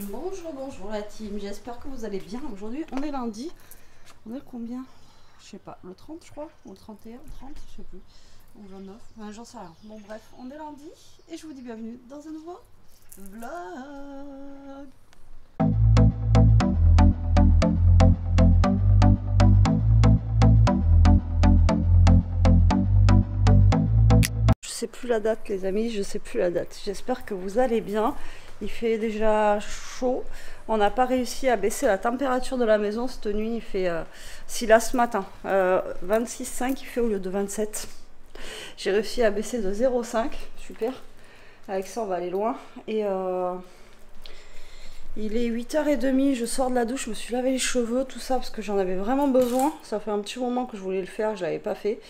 Bonjour la team, j'espère que vous allez bien. Aujourd'hui on est lundi, on est le combien? Je sais pas, le 30 je crois, ou le 31, 30, je sais plus, ou le 29, enfin, j'en sais rien. Bon bref, on est lundi et je vous dis bienvenue dans un nouveau vlog. Je sais plus la date les amis, je sais plus la date. J'espère que vous allez bien. Il fait déjà chaud. On n'a pas réussi à baisser la température de la maison cette nuit. Il fait, si là ce matin, 26,5 il fait au lieu de 27. J'ai réussi à baisser de 0,5. Super. Avec ça on va aller loin. Et il est 8h30, je sors de la douche, je me suis lavé les cheveux, tout ça parce que j'en avais vraiment besoin. Ça fait un petit moment que je voulais le faire, je l'avais pas fait.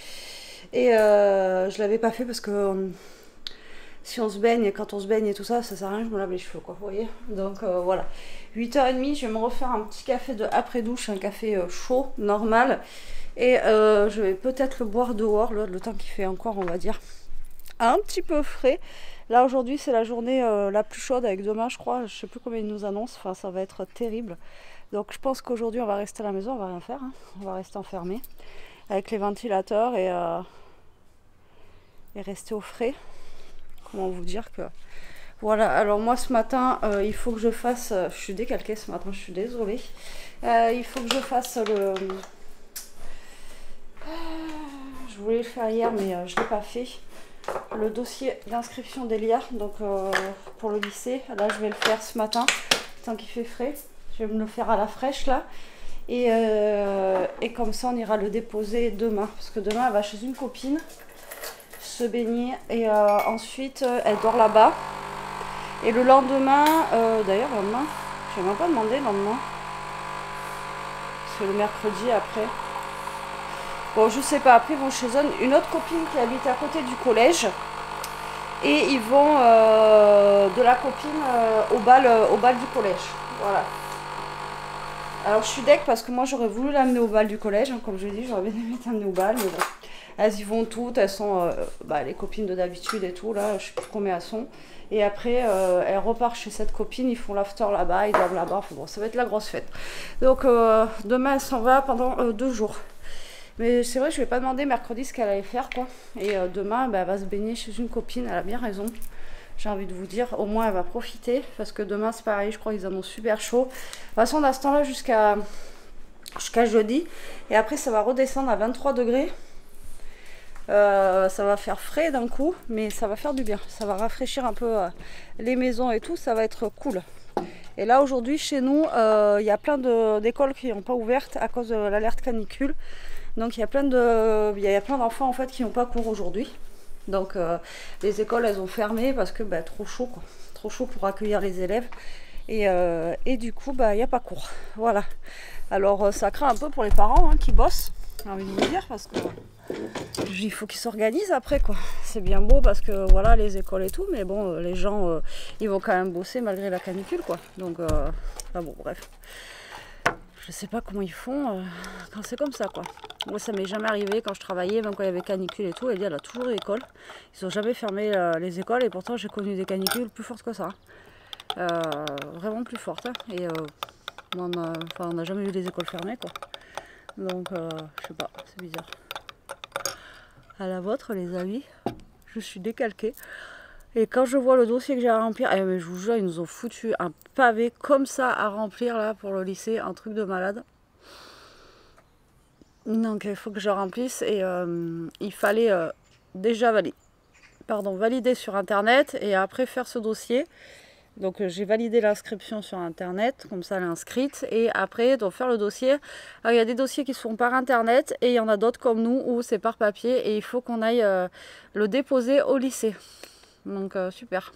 Et je l'avais pas fait parce que si on se baigne, quand on se baigne et tout ça, ça sert à rien, je me lave les cheveux, quoi, vous voyez. Donc voilà. 8h30, je vais me refaire un petit café de après-douche, un café chaud, normal. Et je vais peut-être le boire dehors, le temps qu'il fait encore, on va dire, un petit peu frais. Là, aujourd'hui, c'est la journée la plus chaude, avec demain, je crois, je sais plus combien ils nous annoncent, enfin, ça va être terrible. Donc je pense qu'aujourd'hui, on va rester à la maison, on va rien faire, hein. On va rester enfermé avec les ventilateurs et rester au frais. Comment vous dire que... Voilà, alors moi ce matin, il faut que je fasse... je suis décalquée ce matin, je suis désolée. Il faut que je fasse le... je voulais le faire hier, mais je ne l'ai pas fait. Le dossier d'inscription d'Elia, donc pour le lycée. Là, je vais le faire ce matin, tant qu'il fait frais. Je vais me le faire à la fraîche, là. Et comme ça, on ira le déposer demain. Parce que demain, elle va chez une copine se baigner. Et ensuite, elle dort là-bas. Et le lendemain, d'ailleurs, le lendemain, je n'ai même pas demandé le lendemain. C'est le mercredi après. Bon, je sais pas. Après, ils vont chez une autre copine qui habite à côté du collège. Et ils vont de la copine au bal du collège. Voilà. Alors, je suis deck parce que moi, j'aurais voulu l'amener au bal du collège. Hein, comme je l'ai dit, j'aurais bien aimé t'amener au bal. Mais bon. Elles y vont toutes. Elles sont les copines de d'habitude et tout. Là, je sais plus combien elles sont. Et après, elle repart chez cette copine, ils font l'after là-bas, ils dorment là-bas. Enfin bon, ça va être la grosse fête. Donc, demain, elle s'en va pendant 2 jours. Mais c'est vrai, je vais pas demander mercredi ce qu'elle allait faire, quoi. Et demain, elle va se baigner chez une copine, elle a bien raison. J'ai envie de vous dire, au moins, elle va profiter. Parce que demain, c'est pareil, je crois qu'ils annoncent super chaud. De toute façon, on a ce temps-là jusqu'à jeudi. Et après, ça va redescendre à 23 degrés. Ça va faire frais d'un coup, mais ça va faire du bien. Ça va rafraîchir un peu les maisons et tout, ça va être cool. Et là aujourd'hui chez nous, il y a plein d'écoles qui n'ont pas ouvertes à cause de l'alerte canicule. Donc il y a plein d'enfants en fait qui n'ont pas cours aujourd'hui. Donc les écoles elles ont fermé parce que trop chaud quoi. Trop chaud pour accueillir les élèves. Et du coup il n'y a pas cours. Voilà. Alors ça craint un peu pour les parents qui bossent, j'ai envie de vous dire, parce que il faut qu'ils s'organisent après quoi. C'est bien beau parce que voilà les écoles et tout, mais bon les gens ils vont quand même bosser malgré la canicule quoi. Donc bon bref. Je sais pas comment ils font quand c'est comme ça quoi. Moi ça m'est jamais arrivé quand je travaillais, même quand il y avait canicule et tout, elle a toujours l'école. Ils ont jamais fermé les écoles et pourtant j'ai connu des canicules plus fortes que ça. Vraiment plus fortes. Hein. Et on n'a jamais eu les écoles fermées quoi. Donc je sais pas, c'est bizarre. À la vôtre les amis, je suis décalquée. Et quand je vois le dossier que j'ai à remplir, mais je vous jure, ils nous ont foutu un pavé comme ça à remplir là pour le lycée, un truc de malade. Donc il faut que je remplisse et il fallait déjà valider sur internet et après faire ce dossier. Donc j'ai validé l'inscription sur internet, comme ça elle est inscrite, et après donc faire le dossier. Alors, il y a des dossiers qui se font par internet et il y en a d'autres comme nous où c'est par papier et il faut qu'on aille le déposer au lycée. Donc super.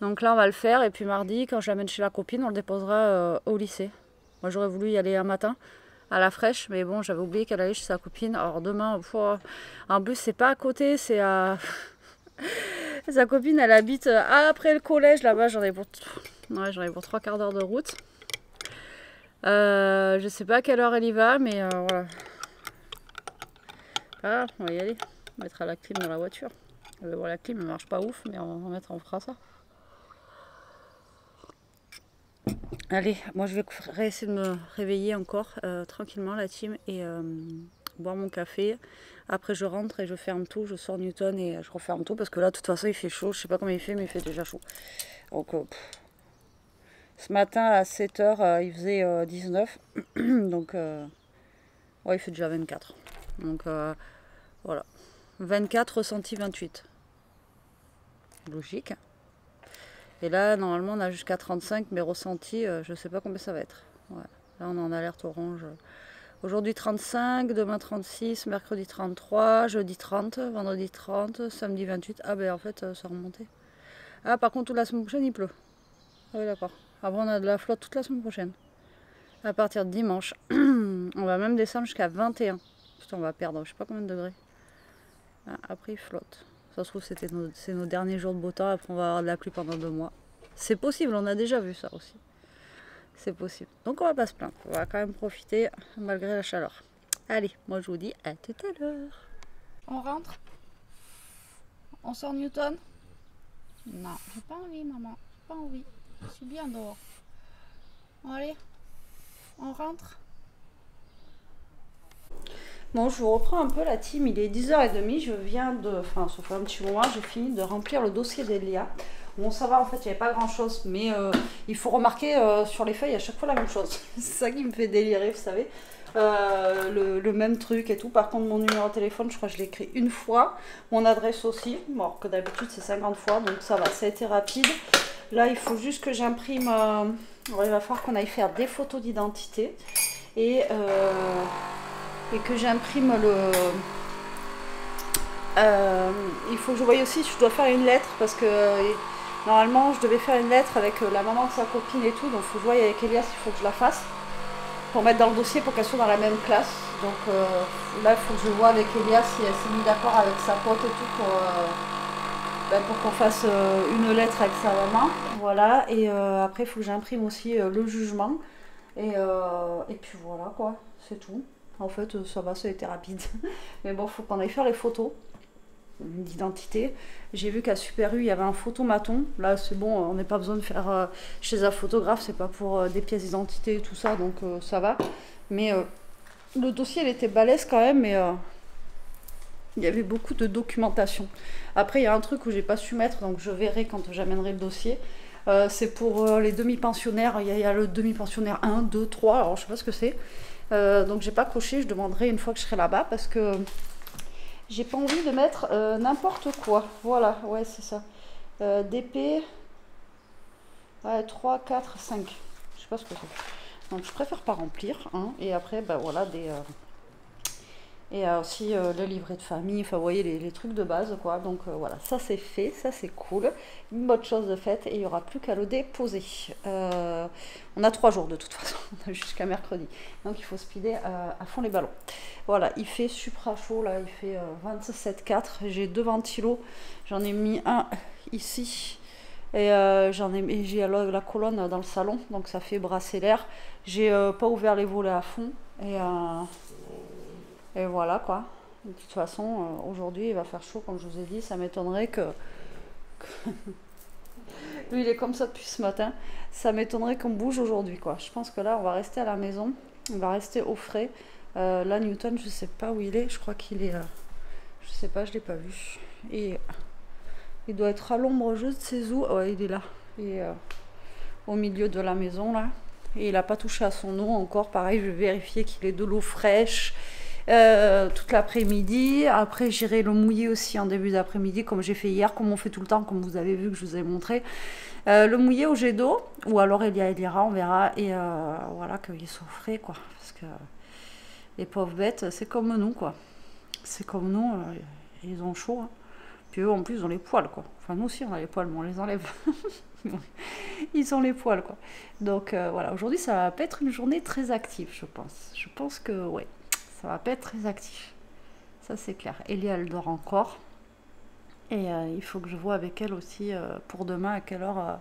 Donc là on va le faire et puis mardi quand je l'amène chez la copine on le déposera au lycée. Moi j'aurais voulu y aller un matin à la fraîche mais bon j'avais oublié qu'elle allait chez sa copine. Alors demain, en plus c'est pas à côté, c'est à... Sa copine elle habite après le collège là-bas, j'en ai pour 3/4 d'heure de route. Je sais pas à quelle heure elle y va mais voilà. Ah, on va y aller. On mettra la clim dans la voiture. La clim elle marche pas ouf mais on fera ça. Allez, moi je vais essayer de me réveiller encore tranquillement la team et boire mon café. Après je rentre et je ferme tout, je sors Newton et je referme tout parce que là de toute façon il fait chaud. Je sais pas comment il fait mais il fait déjà chaud. Donc ce matin à 7 h il faisait 19. Donc ouais, il fait déjà 24. Donc voilà. 24 ressenti 28. Logique. Et là, normalement, on a jusqu'à 35, mais ressenti, je sais pas combien ça va être. Ouais. Là, on est en alerte orange. Aujourd'hui 35, demain 36, mercredi 33, jeudi 30, vendredi 30, samedi 28. Ah ben en fait, ça a remonté. Ah, par contre, toute la semaine prochaine, il pleut. Ah oui, d'accord. Après, on a de la flotte toute la semaine prochaine. À partir de dimanche. On va même descendre jusqu'à 21. Putain, on va perdre, je sais pas combien de degrés. Ah, après, il flotte. Ça se trouve, c'est nos derniers jours de beau temps. Après, on va avoir de la pluie pendant 2 mois. C'est possible, on a déjà vu ça aussi. C'est possible. Donc, on va pas se plaindre. On va quand même profiter malgré la chaleur. Allez, moi, je vous dis à tout à l'heure. On rentre. On sort Newton. Non, j'ai pas envie, maman. J'ai pas envie. Je suis bien dehors. Allez, on rentre. Bon, je vous reprends un peu la team, il est 10h30, je viens de, enfin, ça fait un petit moment, j'ai fini de remplir le dossier d'Elia. Bon, ça va, en fait, il n'y avait pas grand chose, mais il faut remarquer sur les feuilles à chaque fois la même chose. C'est ça qui me fait délirer, vous savez. Le même truc et tout. Par contre, mon numéro de téléphone, je crois que je l'ai écrit une fois. Mon adresse aussi, bon, que d'habitude c'est 50 fois, donc ça va, ça a été rapide. Là, il faut juste que j'imprime, il va falloir qu'on aille faire des photos d'identité et que j'imprime le... il faut que je voie aussi si je dois faire une lettre parce que normalement je devais faire une lettre avec la maman de sa copine et tout, donc il faut que je voie avec Elias, il faut que je la fasse pour mettre dans le dossier pour qu'elle soit dans la même classe. Donc là il faut que je vois avec Elias si elle s'est mise d'accord avec sa pote et tout pour qu'on fasse une lettre avec sa maman. Voilà, et après il faut que j'imprime aussi le jugement et puis voilà quoi, c'est tout. En fait, ça va, ça a été rapide. Mais bon, il faut qu'on aille faire les photos d'identité. J'ai vu qu'à Super U, il y avait un photomaton. Là, c'est bon, on n'a pas besoin de faire chez un photographe. C'est pas pour des pièces d'identité et tout ça, donc ça va. Mais le dossier, il était balèze quand même, mais il y avait beaucoup de documentation. Après, il y a un truc où j'ai pas su mettre, donc je verrai quand j'amènerai le dossier. C'est pour les demi-pensionnaires. Il y a le demi-pensionnaire 1, 2, 3, alors je sais pas ce que c'est. Donc j'ai pas coché, je demanderai une fois que je serai là-bas parce que j'ai pas envie de mettre n'importe quoi. Voilà, ouais c'est ça. DP 3, 4, 5. Je sais pas ce que c'est. Donc je préfère pas remplir. Hein, et après, bah voilà, et aussi le livret de famille, enfin vous voyez les trucs de base quoi. Donc voilà, ça c'est fait, ça c'est cool. Une bonne chose de faite et il n'y aura plus qu'à le déposer. On a 3 jours de toute façon, on a jusqu'à mercredi. Donc il faut speeder à fond les ballons. Voilà, il fait supra chaud là, il fait 27,4. J'ai 2 ventilos, j'en ai mis un ici. Et j'ai la colonne dans le salon, donc ça fait brasser l'air. J'ai pas ouvert les volets à fond et voilà quoi. De toute façon, aujourd'hui il va faire chaud comme je vous ai dit. Ça m'étonnerait que... Lui il est comme ça depuis ce matin. Ça m'étonnerait qu'on bouge aujourd'hui quoi. Je pense que là on va rester à la maison. On va rester au frais. Là Newton je sais pas où il est. Je crois qu'il est... je sais pas, je l'ai pas vu. Et il doit être à l'ombre, je ne sais où. Ouais, il est là. Il est au milieu de la maison là. Et il n'a pas touché à son eau encore. Pareil, je vais vérifier qu'il ait de l'eau fraîche. Toute l'après-midi. Après, j'irai le mouiller aussi en début d'après-midi, comme j'ai fait hier, comme on fait tout le temps, comme vous avez vu que je vous ai montré. Le mouiller au jet d'eau, ou alors il y ira, on verra. Et voilà, qu'il soit frais, quoi. Parce que les pauvres bêtes, c'est comme nous, quoi. C'est comme nous, ils ont chaud. Hein. Puis eux, en plus, ils ont les poils, quoi. Enfin, nous aussi, on a les poils, mais on les enlève. Ils ont les poils, quoi. Donc, voilà. Aujourd'hui, ça va pas être une journée très active, je pense. Je pense que, ouais. Ça va pas être très actif. Ça, c'est clair. Elia, elle dort encore. Et il faut que je vois avec elle aussi pour demain à quelle heure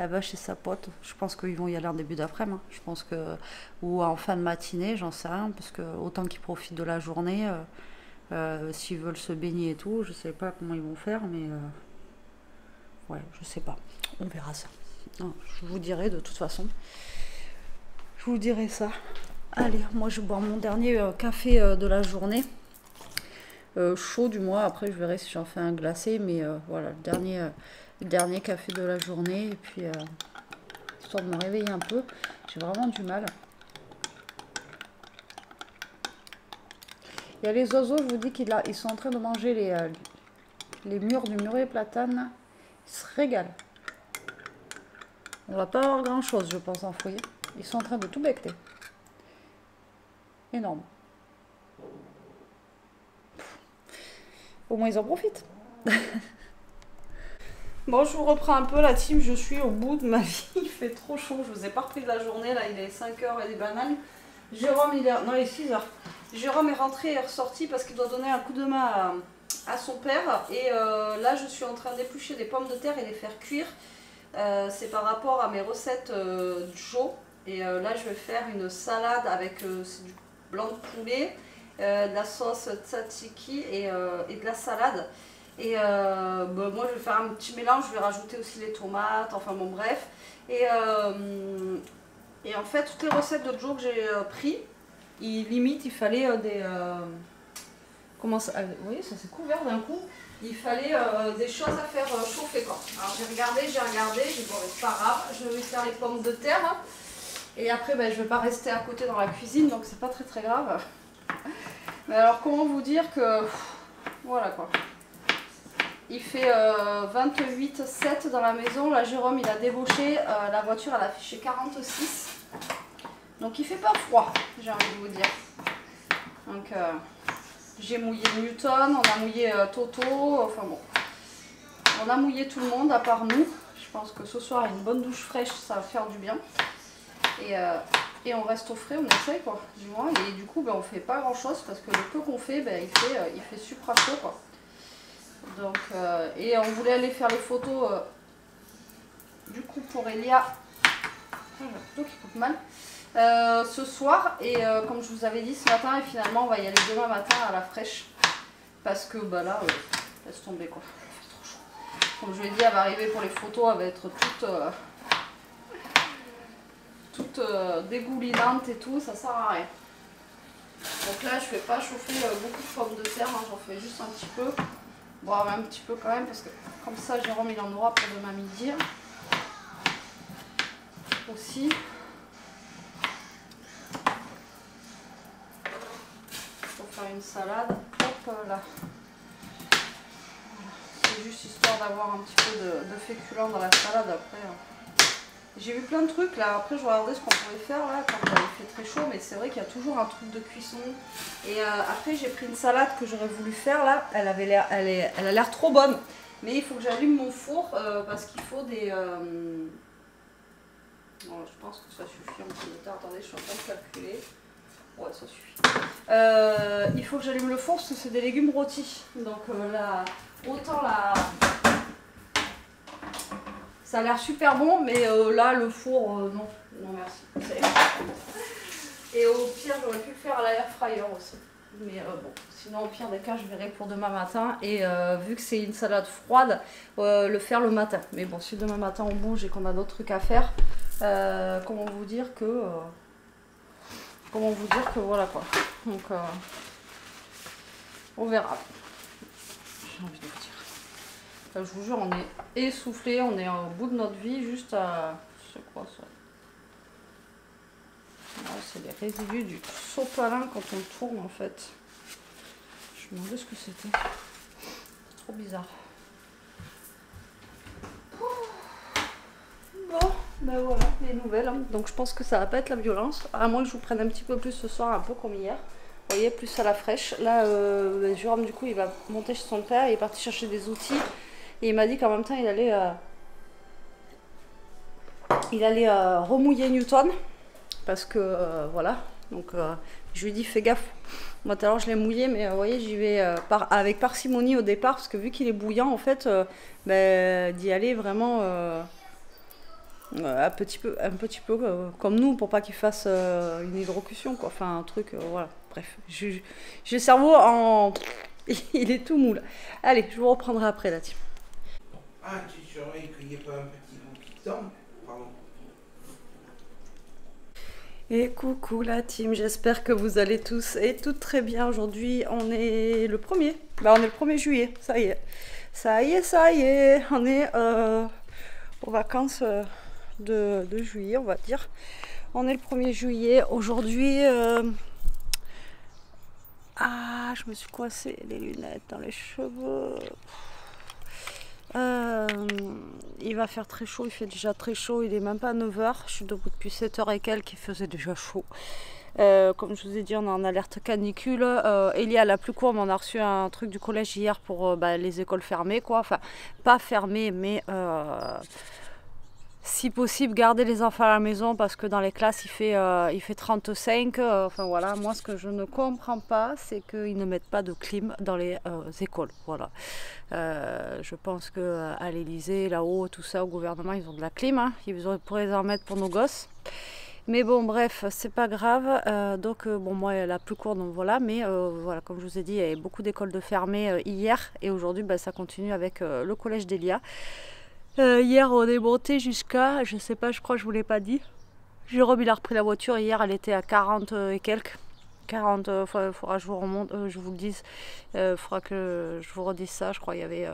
elle va chez sa pote. Je pense qu'ils vont y aller en début d'après-midi. Je pense que... Ou en fin de matinée, j'en sais rien. Parce que autant qu'ils profitent de la journée, s'ils veulent se baigner et tout, je sais pas comment ils vont faire, mais... ouais, je sais pas. On verra ça. Non, je vous dirai de toute façon. vous dirai ça. Allez, moi je vais boire mon dernier café de la journée. Chaud du moins, après je verrai si j'en fais un glacé, mais voilà, le dernier café de la journée. Et puis, histoire de me réveiller un peu, j'ai vraiment du mal. Il y a les oiseaux, je vous dis qu'ils sont en train de manger les mûres du muret platane. Ils se régalent. On va pas avoir grand chose, je pense, en foyer. Ils sont en train de tout becter. Énorme. Au moins ils en profitent. Bon, je vous reprends un peu la team, je suis au bout de ma vie. Il fait trop chaud, je vous ai pas repris de la journée, là il est 5h et des bananes. Jérôme, il est 6h. Jérôme est rentré et ressorti parce qu'il doit donner un coup de main à son père. Et là je suis en train d'éplucher des pommes de terre et les faire cuire. C'est par rapport à mes recettes Joe. Et là je vais faire une salade avec du blanc de poulet, de la sauce tzatziki et de la salade. Et moi je vais faire un petit mélange, je vais rajouter aussi les tomates, enfin bon bref. Et en fait toutes les recettes de Joe que j'ai pris, limite il fallait des... comment ça... vous voyez ça s'est couvert d'un coup. Il fallait des choses à faire chauffer quoi. Alors j'ai regardé, j'ai dit bon c'est pas grave, je vais faire les pommes de terre. Hein. Et après ben, je vais pas rester à côté dans la cuisine donc c'est pas très grave. Mais alors comment vous dire que... voilà quoi. Il fait 28,7 dans la maison. Là, Jérôme, il a débauché. La voiture, elle a affiché 46. Donc, il fait pas froid, j'ai envie de vous dire. Donc, j'ai mouillé Newton, on a mouillé Toto. Enfin bon, on a mouillé tout le monde à part nous. Je pense que ce soir, une bonne douche fraîche, ça va faire du bien. Et on reste au frais, on essaye quoi, du moins. Et du coup, ben, on fait pas grand chose parce que le peu qu'on fait, ben, il fait supra chaud quoi. Donc, et on voulait aller faire les photos du coup pour Elia, j'ai un couteau qui coupe mal, ce soir. Et comme je vous avais dit ce matin, et finalement on va y aller demain matin à la fraîche. Parce que bah là, laisse tomber quoi, il fait trop chaud. Comme je l'ai dit, elle va arriver pour les photos, elle va être toute dégoulinante et tout, ça sert à rien. Donc là je ne vais pas chauffer beaucoup de pommes de terre, hein, j'en fais juste un petit peu. Boire un petit peu quand même parce que comme ça Jérôme il en aura pour demain midi aussi. Pour faire une salade, hop là. C'est juste histoire d'avoir un petit peu de féculents dans la salade après. J'ai vu plein de trucs là, après je regardais ce qu'on pouvait faire là quand il avait fait très chaud, mais c'est vrai qu'il y a toujours un truc de cuisson. Et après j'ai pris une salade que j'aurais voulu faire là, elle a l'air trop bonne. Mais il faut que j'allume mon four parce qu'il faut des... Bon, je pense que ça suffit en plus de temps. Attendez, je suis en train de calculer. Ouais, ça suffit. Il faut que j'allume le four parce que c'est des légumes rôtis. Donc là, autant la... Ça a l'air super bon, mais là, le four, non. Non, merci. Et au pire, j'aurais pu le faire à l'air fryer aussi. Mais bon, sinon, au pire des cas, je verrai pour demain matin. Et vu que c'est une salade froide, le faire le matin. Mais bon, si demain matin on bouge et qu'on a d'autres trucs à faire, comment vous dire que voilà quoi. Donc, on verra. J'ai envie de vous dire. Je vous jure, on est essoufflé, on est au bout de notre vie, juste à... C'est quoi ça? C'est les résidus du sopalin quand on tourne en fait. Je me demandais ce que c'était. C'est trop bizarre. Bon, ben voilà, les nouvelles. Donc je pense que ça va pas être la violence. À moins que je vous prenne un petit peu plus ce soir, un peu comme hier. Vous voyez, plus à la fraîche. Là, Jérôme, du coup, il va monter chez son père. Il est parti chercher des outils. Et il m'a dit qu'en même temps, il allait remouiller Newton. Parce que, voilà. Donc, je lui ai dit, fais gaffe. Moi, tout à l'heure, je l'ai mouillé. Mais, vous voyez, j'y vais avec parcimonie au départ. Parce que vu qu'il est bouillant, en fait, d'y aller vraiment un petit peu comme nous. Pour pas qu'il fasse une hydrocution, quoi. Enfin, un truc, voilà. Bref, j'ai le cerveau en... il est tout mou, là. Allez, je vous reprendrai après, là, team. Ah, tu surveilles qu'il n'y ait pas un petit bout qui tombe. Pardon. Et coucou la team, j'espère que vous allez tous et toutes très bien. Aujourd'hui, on est le 1er. Bah, on est le 1er juillet, ça y est. Ça y est, ça y est. On est aux vacances de juillet, on va dire. On est le 1er juillet. Aujourd'hui, ah, je me suis coincé les lunettes dans les cheveux. Il va faire très chaud, il fait déjà très chaud, il est même pas 9 h, je suis debout depuis 7 h et quelques, il faisait déjà chaud. Comme je vous ai dit, on est en alerte canicule. Elia, la plus courte, on a reçu un truc du collège hier pour les écoles fermées, quoi. Enfin, pas fermées, mais si possible, garder les enfants à la maison parce que dans les classes, il fait 35. Enfin voilà, moi ce que je ne comprends pas, c'est qu'ils ne mettent pas de clim dans les écoles. Voilà. Je pense qu'à l'Elysée, là-haut, tout ça, au gouvernement, ils ont de la clim. Hein. Ils pourraient en mettre pour nos gosses. Mais bon, bref, c'est pas grave. Bon, moi, la plus courte, donc voilà. Mais voilà, comme je vous ai dit, il y avait beaucoup d'écoles de fermées hier. Et aujourd'hui, ça continue avec le collège d'Elia. Hier, on est monté jusqu'à, je sais pas, je crois que je vous l'ai pas dit. Jérôme, il a repris la voiture. Hier, elle était à 40 et quelques. 40, faudra que je vous remonte, je vous le dise. Faudra que je vous redise ça. Je crois qu'il y avait,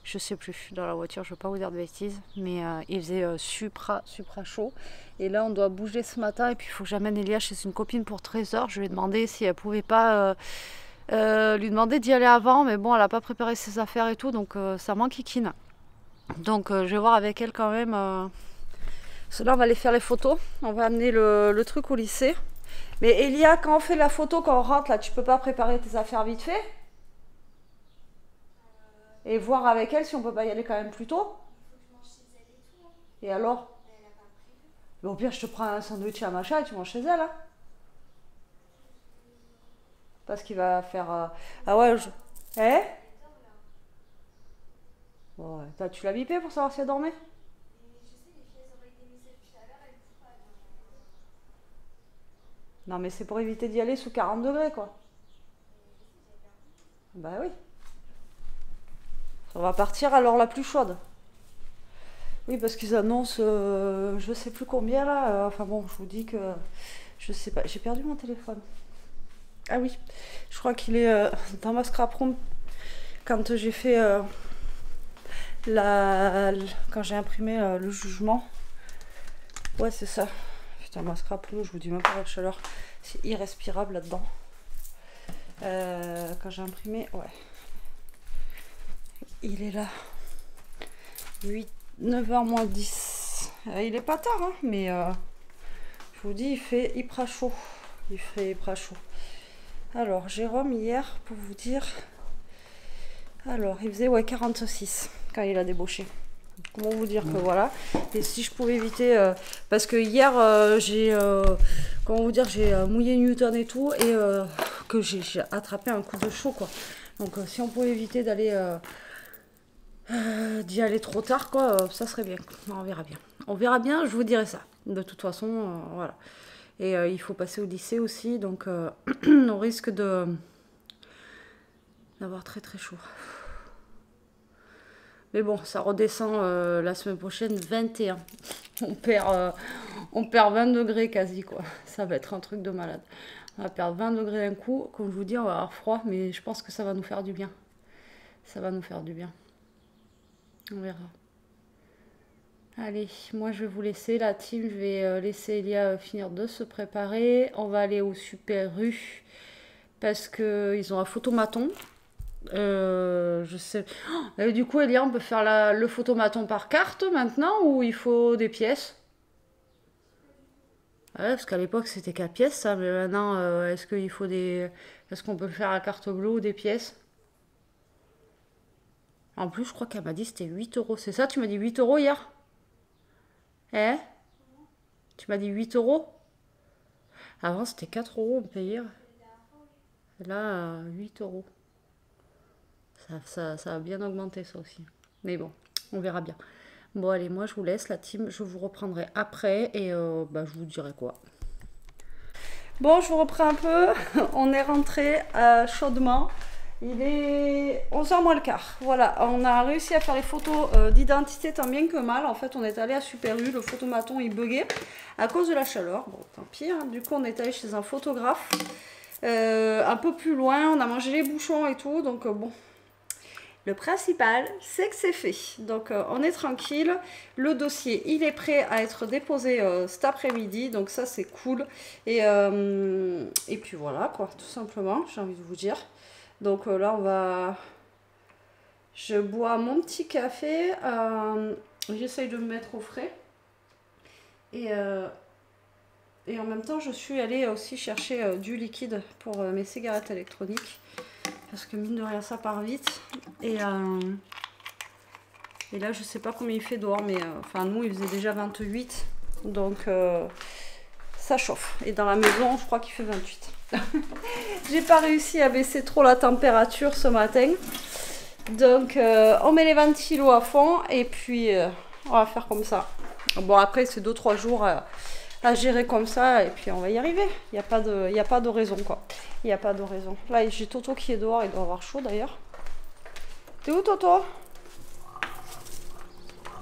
je sais plus, dans la voiture. Je veux pas vous dire de bêtises. Mais il faisait supra chaud. Et là, on doit bouger ce matin. Et puis, il faut que j'amène Elia chez une copine pour 13 h. Je lui ai demandé si elle pouvait pas lui demander d'y aller avant. Mais bon, elle a pas préparé ses affaires et tout. Donc, ça m'enquiquine. Donc je vais voir avec elle quand même. Là on va aller faire les photos. On va amener le truc au lycée. Mais Elia, quand on fait la photo, quand on rentre là, tu peux pas préparer tes affaires vite fait? Et voir avec elle si on peut pas y aller quand même plus tôt? Et alors? Mais au pire je te prends un sandwich à machin et tu manges chez elle. Hein, parce qu'il va faire... Ah ouais, Eh? Bon, ouais. Tu l'as bipé pour savoir si elle dormait? Non mais c'est pour éviter d'y aller sous 40 degrés quoi. Bah oui. On va partir alors la plus chaude. Oui parce qu'ils annoncent je sais plus combien là. Enfin bon, je vous dis que... Je sais pas, j'ai perdu mon téléphone. Ah oui, je crois qu'il est dans ma scrap room. Quand j'ai fait quand j'ai imprimé le jugement. Ouais c'est ça. Putain, ma scrap room, je vous dis même pas la chaleur. C'est irrespirable là-dedans. Quand j'ai imprimé, ouais. Il est là. 9 h moins 10. Il est pas tard, hein, mais je vous dis, il fait hyper chaud. Il fait hyper chaud. Alors, Jérôme, hier, pour vous dire... Alors, il faisait 46 quand il a débauché. Comment vous dire que voilà. Et si je pouvais éviter... parce que hier, j'ai... comment vous dire, j'ai mouillé Newton et tout, et que j'ai attrapé un coup de chaud, quoi. Donc, si on pouvait éviter d'aller... d'y aller trop tard, quoi, ça serait bien. On verra bien. On verra bien, je vous dirai ça. De toute façon, voilà. Et il faut passer au lycée aussi, donc on risque d'avoir très très chaud. Mais bon, ça redescend la semaine prochaine, 21. On perd 20 degrés quasi, quoi. Ça va être un truc de malade. On va perdre 20 degrés d'un coup. Comme je vous dis, on va avoir froid, mais je pense que ça va nous faire du bien. Ça va nous faire du bien. On verra. Allez, moi je vais vous laisser la team. Je vais laisser Elia finir de se préparer. On va aller au Super U parce qu'ils ont un photomaton. Je sais. Oh, du coup, Elia, on peut faire le photomaton par carte maintenant ou il faut des pièces? Ouais, parce qu'à l'époque c'était 4 pièces ça, mais maintenant est-ce qu'il faut des. Est-ce qu'on peut le faire à carte bleue ou des pièces? En plus, je crois qu'elle m'a dit c'était 8 euros. C'est ça, tu m'as dit 8 euros hier? Eh? Tu m'as dit 8 euros? Avant, c'était 4 euros, on payait. Là, 8 euros. Ça a bien augmenté, ça aussi. Mais bon, on verra bien. Bon, allez, moi, je vous laisse, la team. Je vous reprendrai après et je vous dirai quoi. Bon, je vous reprends un peu. On est rentré chaudement. Il est 11h moins le quart. Voilà, on a réussi à faire les photos d'identité tant bien que mal. En fait, on est allé à Super U, le photomaton il buguait à cause de la chaleur. Bon, tant pis, hein. Du coup, on est allé chez un photographe un peu plus loin. On a mangé les bouchons et tout, donc bon. Le principal, c'est que c'est fait. Donc, on est tranquille. Le dossier, il est prêt à être déposé cet après-midi. Donc, ça, c'est cool. Et puis, voilà, quoi, tout simplement, j'ai envie de vous dire. Donc, là, on va... Je bois mon petit café. J'essaye de me mettre au frais. Et en même temps, je suis allée aussi chercher du liquide pour mes cigarettes électroniques. Parce que mine de rien, ça part vite. Et là, je sais pas combien il fait dehors, mais enfin, nous, il faisait déjà 28. Donc, ça chauffe. Et dans la maison, je crois qu'il fait 28. J'ai pas réussi à baisser trop la température ce matin. Donc, on met les ventilos à fond. Et puis, on va faire comme ça. Bon, après, c'est 2-3 jours à gérer comme ça. Et puis, on va y arriver. Il n'y a pas de raison, quoi. Il n'y a pas de raison. Là, j'ai Toto qui est dehors. Il doit avoir chaud, d'ailleurs. T'es où, Toto?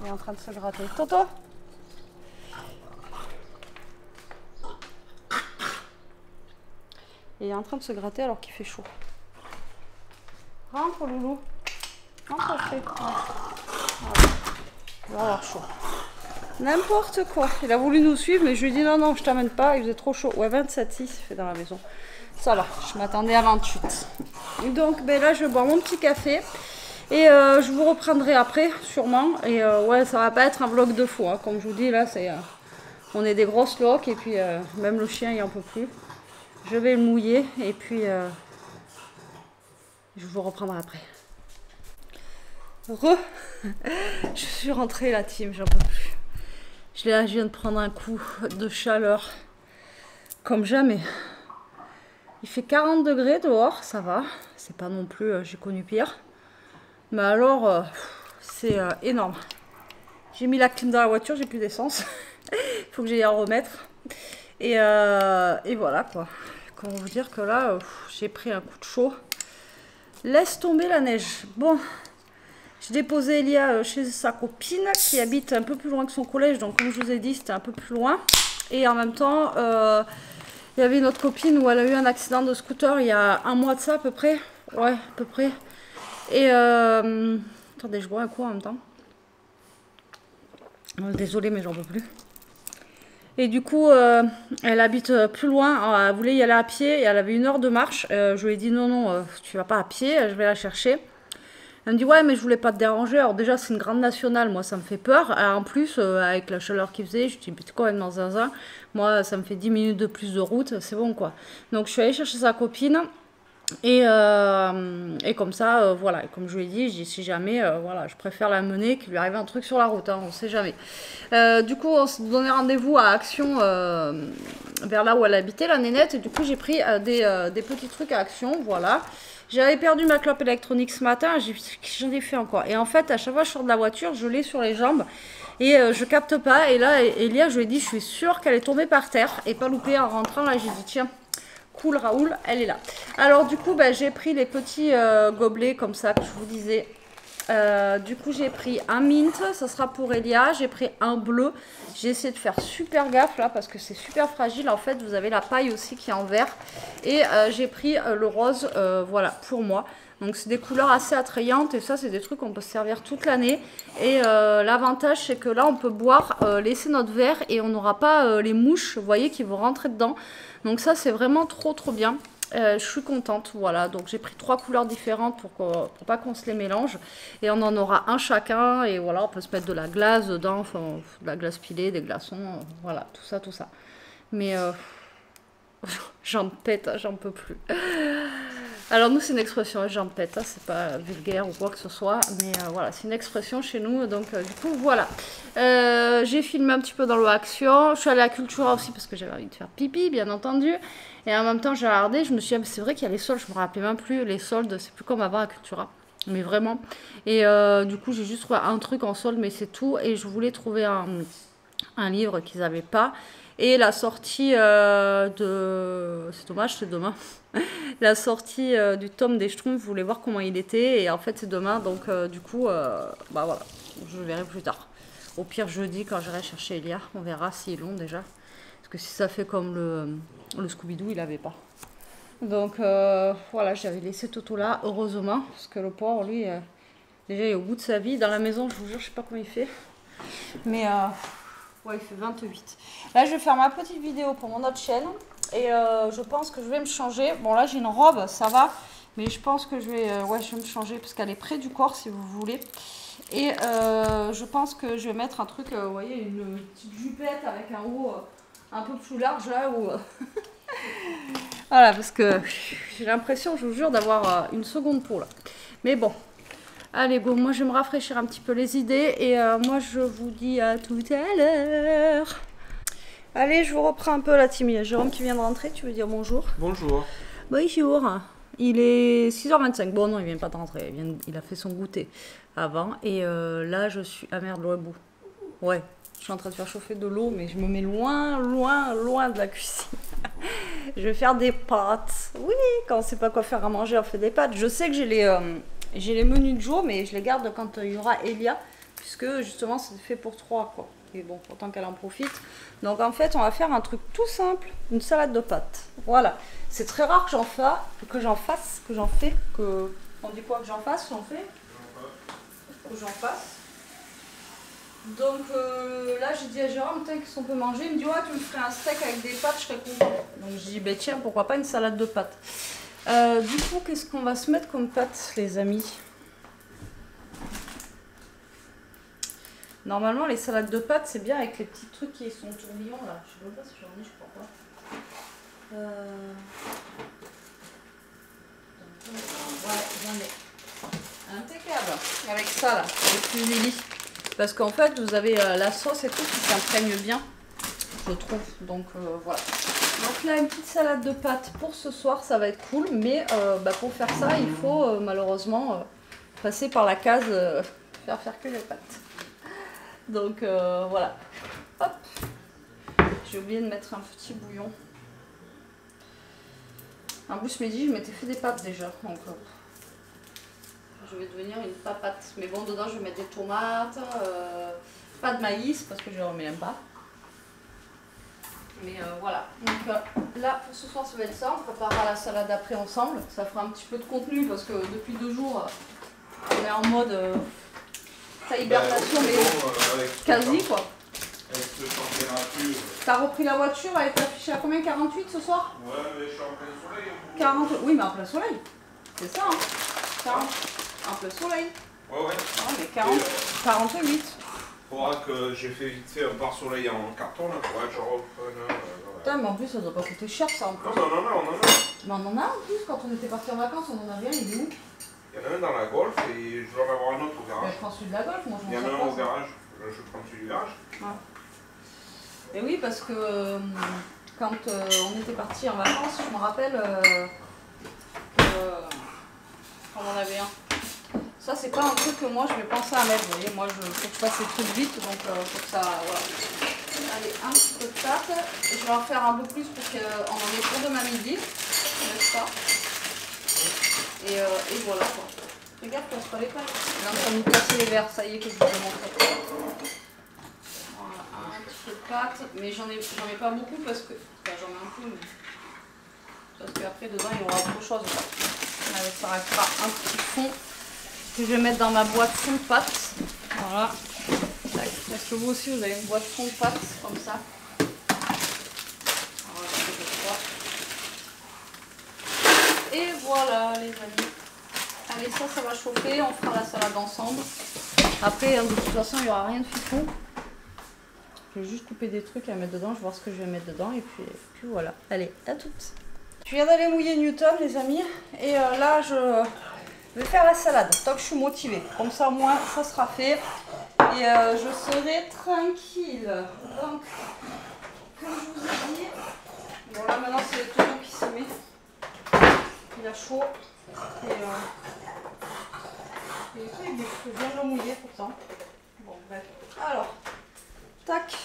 Il est en train de se gratter. Toto? Il est en train de se gratter alors qu'il fait chaud. Rentre, loulou. Rentre, après. Ouais. Voilà. Il va avoir chaud. N'importe quoi. Il a voulu nous suivre, mais je lui ai dit non, je t'amène pas. Il faisait trop chaud. Ouais, 27,6 il fait dans la maison. Ça va. Je m'attendais à 28. Donc, ben là, je bois mon petit café. Et je vous reprendrai après, sûrement. Et ouais, ça va pas être un vlog de fou. Hein. Comme je vous dis, là, c'est on est des grosses loques. Et puis, même le chien, il en peut plus. Je vais le mouiller. Et puis, je vous reprendrai après. Je suis rentrée, la team, j'en peux plus. Je viens de prendre un coup de chaleur. Comme jamais. Il fait 40 degrés dehors, ça va. C'est pas non plus, j'ai connu pire. Mais alors, c'est énorme. J'ai mis la clim dans la voiture, j'ai plus d'essence. Il faut que j'aille en remettre. Et voilà quoi. Comment vous dire que là, j'ai pris un coup de chaud. Laisse tomber la neige. Bon, j'ai déposé Elia chez sa copine qui habite un peu plus loin que son collège. Donc comme je vous ai dit, c'était un peu plus loin. Et en même temps, il y avait une autre copine où elle a eu un accident de scooter il y a un mois de ça à peu près. Ouais, à peu près. Et attendez, je bois un coup en même temps. Désolée, mais j'en peux plus. Et du coup, elle habite plus loin. Elle voulait y aller à pied et elle avait 1 heure de marche. Je lui ai dit non, tu vas pas à pied, je vais la chercher. Elle me dit ouais, mais je voulais pas te déranger. Alors déjà, c'est une grande nationale, moi ça me fait peur. En plus, avec la chaleur qu'il faisait, je dis mais t'es complètement zinzin. Moi, ça me fait 10 minutes de plus de route, c'est bon quoi. Donc je suis allée chercher sa copine. Et comme ça, voilà, et comme je lui ai dit, si jamais, voilà, je préfère la mener qu'il lui arrive un truc sur la route, hein, on sait jamais. Du coup, on s'est donné rendez-vous à Action, vers là où elle habitait, la nénette, et du coup, j'ai pris des petits trucs à Action, voilà. J'avais perdu ma clope électronique ce matin, j'en ai fait encore. Et en fait, à chaque fois que je sors de la voiture, je l'ai sur les jambes, et je capte pas, et là, Elia, je lui ai dit, je suis sûre qu'elle est tombée par terre, et pas loupée en rentrant, là, j'ai dit, tiens. Cool, Raoul, elle est là. Alors du coup, bah, j'ai pris les petits gobelets comme ça que je vous disais. Du coup, j'ai pris un mint, ça sera pour Elia. J'ai pris un bleu. J'ai essayé de faire super gaffe là parce que c'est super fragile. En fait, vous avez la paille aussi qui est en vert. Et j'ai pris le rose, voilà, pour moi. Donc c'est des couleurs assez attrayantes et ça c'est des trucs qu'on peut se servir toute l'année. Et l'avantage c'est que là on peut boire, laisser notre verre et on n'aura pas les mouches, vous voyez, qui vont rentrer dedans. Donc ça c'est vraiment trop bien. Je suis contente, voilà. Donc j'ai pris 3 couleurs différentes pour pas qu'on se les mélange. Et on en aura un chacun et voilà, on peut se mettre de la glace dedans, enfin de la glace pilée, des glaçons, voilà, tout ça. Mais j'en pète, j'en peux plus. Alors nous c'est une expression, j'en pète, hein, c'est pas vulgaire ou quoi que ce soit, mais voilà, c'est une expression chez nous, donc du coup voilà. J'ai filmé un petit peu dans le Action, je suis allée à Cultura aussi parce que j'avais envie de faire pipi, bien entendu, et en même temps j'ai regardé, je me suis dit, c'est vrai qu'il y a les soldes, je me rappelais même plus, les soldes, c'est plus comme avant à Cultura, mais vraiment. Et du coup j'ai juste trouvé un truc en solde, mais c'est tout, et je voulais trouver un livre qu'ils n'avaient pas. Et la sortie de... C'est dommage, c'est demain. La sortie du tome des Schtroumpfs, je voulais voir comment il était. Et en fait, c'est demain. Donc, du coup, bah voilà, je le verrai plus tard. Au pire, jeudi, quand j'irai chercher Elia, on verra s'ils l'ont déjà. Parce que si ça fait comme le Scooby-Doo, il n'avait pas. Donc, voilà, j'avais laissé Toto là, heureusement. Parce que le pauvre, lui, déjà, il est au bout de sa vie. Dans la maison, je vous jure, je sais pas comment il fait. Mais... ouais, il fait 28. Là, je vais faire ma petite vidéo pour mon autre chaîne. Et je pense que je vais me changer. Bon, là, j'ai une robe, ça va. Mais je pense que je vais me changer parce qu'elle est près du corps, si vous voulez. Et je pense que je vais mettre un truc, vous voyez, une petite jupette avec un haut un peu plus large, là. Où, voilà, parce que j'ai l'impression, je vous jure, d'avoir une seconde peau, là. Mais bon. Allez, go, moi je vais me rafraîchir un petit peu les idées et moi je vous dis à tout à l'heure. Allez, je vous reprends un peu la team. Il y a Jérôme qui vient de rentrer, tu veux dire bonjour? Bonjour. Bonjour. Il est 6h25. Bon, non, il vient pas de rentrer. Il a fait son goûter avant. Et là, je suis... Ah merde, l'eau est bout. Ouais, je suis en train de faire chauffer de l'eau, mais je me mets loin, loin, loin de la cuisine. Je vais faire des pâtes. Oui, quand on sait pas quoi faire à manger, on fait des pâtes. Je sais que j'ai les menus de jour, mais je les garde quand il y aura Elia, puisque justement c'est fait pour 3, quoi. Et bon, autant qu'elle en profite. Donc en fait, on va faire un truc tout simple, une salade de pâtes. Voilà. C'est très rare que j'en fasse, que j'en dit quoi, que j'en fasse, j'en fais, que j'en fasse. Donc là, j'ai dit à Jérôme, qu'est-ce qu'on peut manger? Il me dit, ouais, tu me ferais un steak avec des pâtes, je serais content. Donc j'ai dit, ben tiens, pourquoi pas une salade de pâtes. Du coup, qu'est-ce qu'on va se mettre comme pâtes, les amis? Normalement, les salades de pâtes, c'est bien avec les petits trucs qui sont tourbillons, là. Je sais même pas si j'en ai, je crois pas. Ouais, j'en ai. Impeccable. Avec ça, là, avec fusilli. Parce qu'en fait, vous avez la sauce et tout qui s'imprègne bien, je trouve. Donc, voilà. Donc là, une petite salade de pâtes pour ce soir, ça va être cool. Mais pour faire ça, il faut malheureusement passer par la case faire que les pâtes. Donc voilà. Hop. J'ai oublié de mettre un petit bouillon. En plus, ce midi, je m'étais fait des pâtes déjà. Donc je vais devenir une papate. Mais bon, dedans, je vais mettre des tomates. Pas de maïs parce que je ne remets même pas. Mais voilà, donc là pour ce soir ça va être ça, on préparera la salade après ensemble, ça fera un petit peu de contenu parce que depuis 2 jours on est en mode hibernation mais quasi quoi. Avec cette température. T'as repris la voiture, elle est affichée à combien, 48 ce soir? Ouais mais je suis en plein soleil. 40, oui mais en plein soleil, c'est ça hein, 40, en plein soleil. Ouais. Non mais 40, 48. Faudra que j'ai fait vite fait un pare-soleil en carton là, faudra que je reprenne. Putain, mais en plus ça doit pas coûter cher ça en plus. Non, on en a. Mais on en a en plus, quand on était parti en vacances, on en a rien, il est où? Il y en a un dans la Golf et je dois en avoir un autre au garage. Je prends celui de la Golf, moi je Il y m'en en a sers un pas, au ça. garage, je prends celui du garage. Ouais. Et oui, parce que quand on était parti en vacances, je me rappelle qu'on en avait un. Ça, c'est pas un truc que moi je vais penser à mettre. Vous voyez, moi, faut que je fasse les trucs vite, donc faut que ça. Voilà. Allez, un petit peu de pâte. Je vais en faire un peu plus parce qu'on en est pour demain midi. N'est-ce pas? Et voilà quoi. Regarde, casse pas les pâtes. Il est en train de nous casser les verres, ça y est que je vous ai montré. Voilà, un petit peu de pâte. Mais j'en ai pas beaucoup parce que. Enfin, j'en ai un peu, mais. Parce qu'après, dedans, il y aura autre chose. Allez, ça restera un petit fond que je vais mettre dans ma boîte fond de pâtes. Voilà. Est-ce que vous aussi vous avez une boîte fond de pâtes comme ça? Voilà, et voilà les amis. Allez, ça va chauffer, on fera la salade ensemble. Après, de toute façon, il n'y aura rien de fifou. Je vais juste couper des trucs à mettre dedans, je vais voir ce que je vais mettre dedans et puis voilà. Allez, à toutes. Je viens d'aller mouiller Newton les amis et là je vais faire la salade, tant que je suis motivée. Comme ça, au moins, ça sera fait. Et je serai tranquille. Donc, comme je vous ai dit, bon là maintenant c'est le tonneau qui se met. Il a chaud. Et je viens de le mouiller pourtant. Bon, bref. Alors, tac.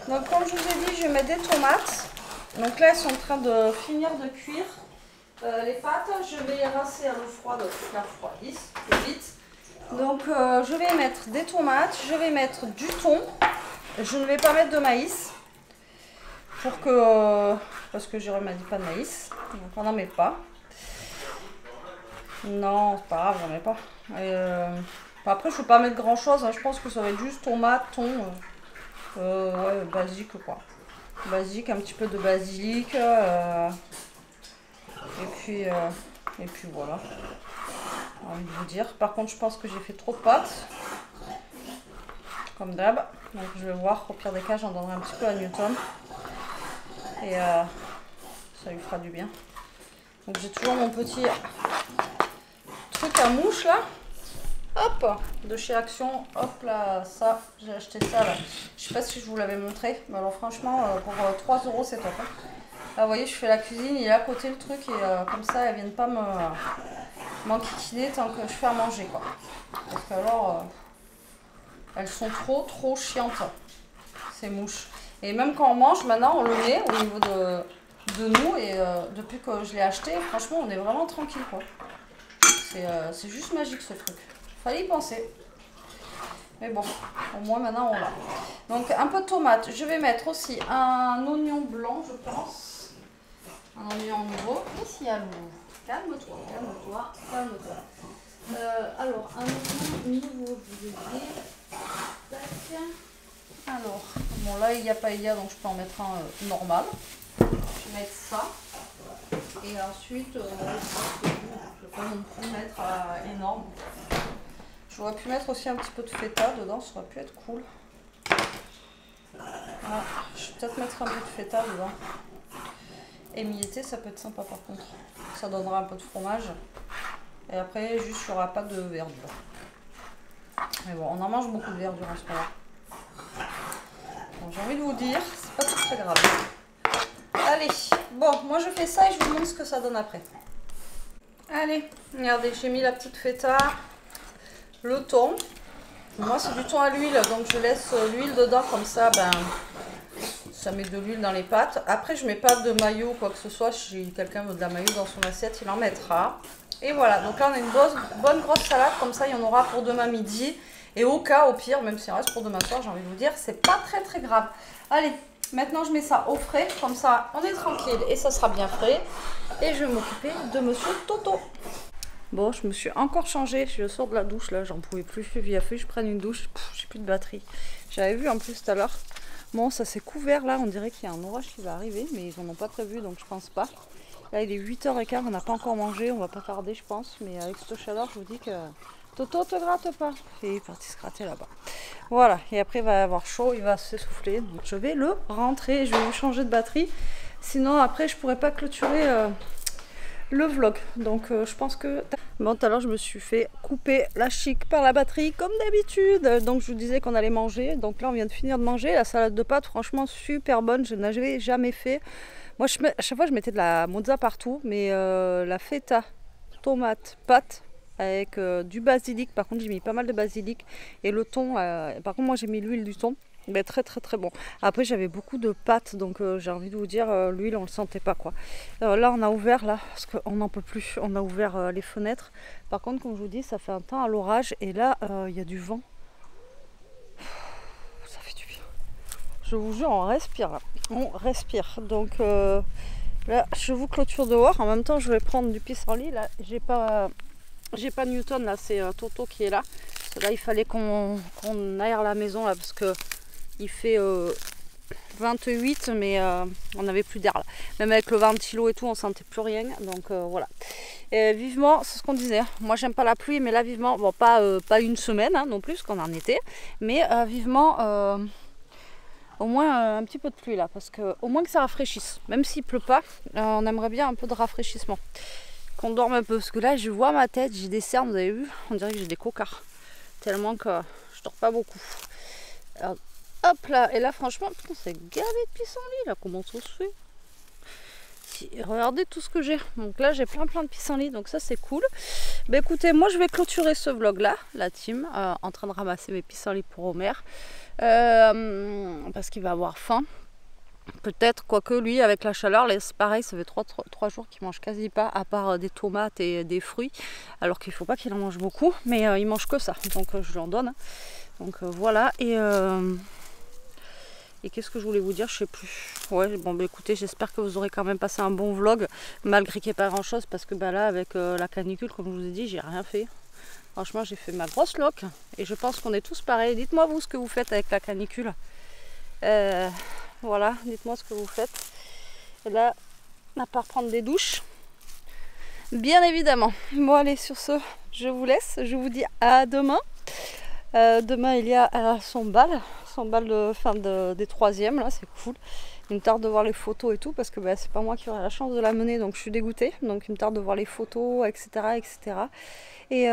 Donc comme je vous ai dit, je vais mettre des tomates. Donc là, elles sont en train de finir de cuire. Les pâtes, je vais les rincer à l'eau froide pour qu'elles refroidissent plus vite. Donc je vais mettre des tomates, je vais mettre du thon. Je ne vais pas mettre de maïs. Pour que... parce que Jérôme m'a dit pas de maïs. Donc on n'en met pas. Non, c'est pas grave, j'en mets pas. Après, je ne vais pas mettre grand chose. Hein. Je pense que ça va être juste tomate, thon. Ouais, basique quoi. Basique, un petit peu de basilic. Et puis voilà. J'ai envie de vous dire. Par contre, je pense que j'ai fait trop de pâtes. Comme d'hab. Donc je vais voir. Au pire des cas, j'en donnerai un petit peu à Newton. Et ça lui fera du bien. Donc j'ai toujours mon petit truc à mouche là. Hop, de chez Action. Hop là, ça, j'ai acheté ça là. Je sais pas si je vous l'avais montré. Mais alors franchement, pour 3 € c'est top. Hein. Là vous voyez, je fais la cuisine, il est à côté le truc. Et comme ça, elles viennent pas m'enquiquiner tant que je fais à manger quoi. Parce que alors, elles sont trop chiantes. Ces mouches. Et même quand on mange, maintenant on le met au niveau de nous. Et depuis que je l'ai acheté, franchement, on est vraiment tranquille quoi. C'est juste magique ce truc. Fallait y penser. Mais bon, au moins maintenant on l'a. Donc un peu de tomate. Je vais mettre aussi un oignon blanc, je pense. Un oignon nouveau. Qu'est-ce qu'il y a, Lou? Calme-toi, calme-toi, calme-toi. Alors, un oignon nouveau, je vais dire. Tac. Alors, bon là il y a paella, donc je peux en mettre un normal. Je vais mettre ça. Et ensuite, je ne vais pas non plus mettre énorme. J'aurais pu mettre aussi un petit peu de feta dedans, ça aurait pu être cool. Ah, je vais peut-être mettre un peu de feta dedans. Émietté, ça peut être sympa par contre. Ça donnera un peu de fromage. Et après, juste, il n'y aura pas de verdure. Mais bon, on en mange beaucoup de verdure en ce moment. Bon, j'ai envie de vous dire, c'est pas très grave. Allez, bon, moi je fais ça et je vous montre ce que ça donne après. Allez, regardez, j'ai mis la petite feta, le thon. Moi c'est du thon à l'huile, donc je laisse l'huile dedans comme ça, ben, ça met de l'huile dans les pâtes. Après je mets pas de mayo ou quoi que ce soit, si quelqu'un veut de la mayo dans son assiette, il en mettra. Et voilà, donc là on a une bonne grosse salade, comme ça il y en aura pour demain midi. Et au cas, au pire, même s'il reste pour demain soir, j'ai envie de vous dire, c'est pas très grave. Allez. Maintenant, je mets ça au frais, comme ça, on est tranquille et ça sera bien frais. Et je vais m'occuper de monsieur Toto. Bon, je me suis encore changée. Je sors de la douche, là, j'en pouvais plus. Il a fallu que je prenne une douche. J'ai plus de batterie. J'avais vu en plus tout à l'heure. Bon, ça s'est couvert là. On dirait qu'il y a un orage qui va arriver, mais ils n'en ont pas prévu, donc je pense pas. Là, il est 8h15. On n'a pas encore mangé. On va pas tarder, je pense. Mais avec cette chaleur, je vous dis que Toto te gratte pas. Et il est parti se gratter là-bas. Voilà, et après il va avoir chaud, il va s'essouffler. Donc je vais le rentrer, je vais lui changer de batterie. Sinon après je pourrais pas clôturer le vlog. Donc je pense que... Bon, tout à l'heure je me suis fait couper la chic par la batterie comme d'habitude. Donc je vous disais qu'on allait manger. Donc là on vient de finir de manger. La salade de pâtes, franchement super bonne, je n'avais jamais fait. Moi à chaque fois je mettais de la mozza partout. Mais la feta, tomate, pâtes, avec du basilic. Par contre j'ai mis pas mal de basilic et le thon, par contre moi j'ai mis l'huile du thon, mais très bon. Après j'avais beaucoup de pâtes, donc j'ai envie de vous dire, l'huile on le sentait pas quoi. Là on a ouvert, là parce qu'on n'en peut plus, on a ouvert les fenêtres. Par contre comme je vous dis, ça fait un temps à l'orage et là il y a du vent. Ça fait du bien, je vous jure, on respire là. On respire. Donc là je vous clôture dehors. En même temps je vais prendre du pissenlit. Là j'ai pas Newton, là c'est Toto qui est là. Parce que là il fallait qu'on aère la maison là parce que il fait 28, mais on n'avait plus d'air là. Même avec le ventilo et tout, on sentait plus rien. Donc voilà. Et vivement, c'est ce qu'on disait. Moi j'aime pas la pluie, mais là vivement, bon pas une semaine hein, non plus, qu'on en était, mais vivement au moins un petit peu de pluie là, parce que au moins que ça rafraîchisse. Même s'il pleut pas, on aimerait bien un peu de rafraîchissement. Qu'on dorme un peu, parce que là je vois ma tête, j'ai des cernes, vous avez vu, on dirait que j'ai des cocards, tellement que je dors pas beaucoup. Alors, hop là, et là franchement, putain, c'est gavé de pissenlit là, comment ça se fait? Regardez tout ce que j'ai, donc là j'ai plein de pissenlit, donc ça c'est cool. Bah écoutez, moi je vais clôturer ce vlog là, la team, en train de ramasser mes pissenlits pour Homer. parce qu'il va avoir faim. Peut-être, quoique lui, avec la chaleur, pareil, ça fait 3 jours qu'il mange quasi pas, à part des tomates et des fruits, alors qu'il ne faut pas qu'il en mange beaucoup, mais il mange que ça, donc je lui en donne. Donc voilà, et qu'est-ce que je voulais vous dire, je sais plus. Ouais, bon, bah écoutez, j'espère que vous aurez quand même passé un bon vlog, malgré qu'il n'y ait pas grand-chose, parce que bah, là, avec la canicule, comme je vous ai dit, j'ai rien fait. Franchement, j'ai fait ma grosse loque, et je pense qu'on est tous pareils. Dites-moi, vous, ce que vous faites avec la canicule. Voilà, dites-moi ce que vous faites. Et là, à part prendre des douches, bien évidemment. Bon, allez, sur ce, je vous laisse. Je vous dis à demain. Demain, il y a son bal de fin des 3e, là, c'est cool. Il me tarde de voir les photos et tout, parce que bah, c'est pas moi qui aurai la chance de la mener, donc je suis dégoûtée. Donc il me tarde de voir les photos, etc. etc. Et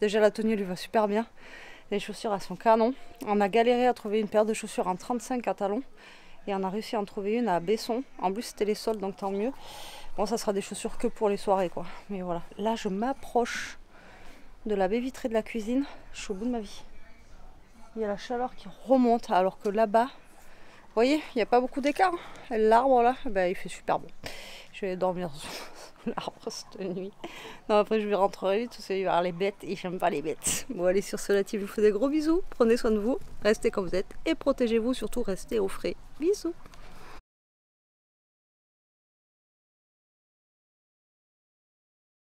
déjà, la tenue lui va super bien. Les chaussures, elles sont canon. On a galéré à trouver une paire de chaussures en 35 à talons. Et on a réussi à en trouver une à Besson. En plus, c'était les soldes, donc tant mieux. Bon, ça sera des chaussures que pour les soirées, quoi. Mais voilà. Là, je m'approche de la baie vitrée de la cuisine. Je suis au bout de ma vie. Il y a la chaleur qui remonte, alors que là-bas, vous voyez, il n'y a pas beaucoup d'écart. L'arbre, là, ben, il fait super bon. Je vais dormir sous l'arbre cette nuit. Non, après je vais rentrer vite, parce qu'il va y avoir les bêtes et j'aime pas les bêtes. Bon, allez, sur ce, la team, je vous fais des gros bisous. Prenez soin de vous, restez comme vous êtes et protégez-vous, surtout restez au frais. Bisous.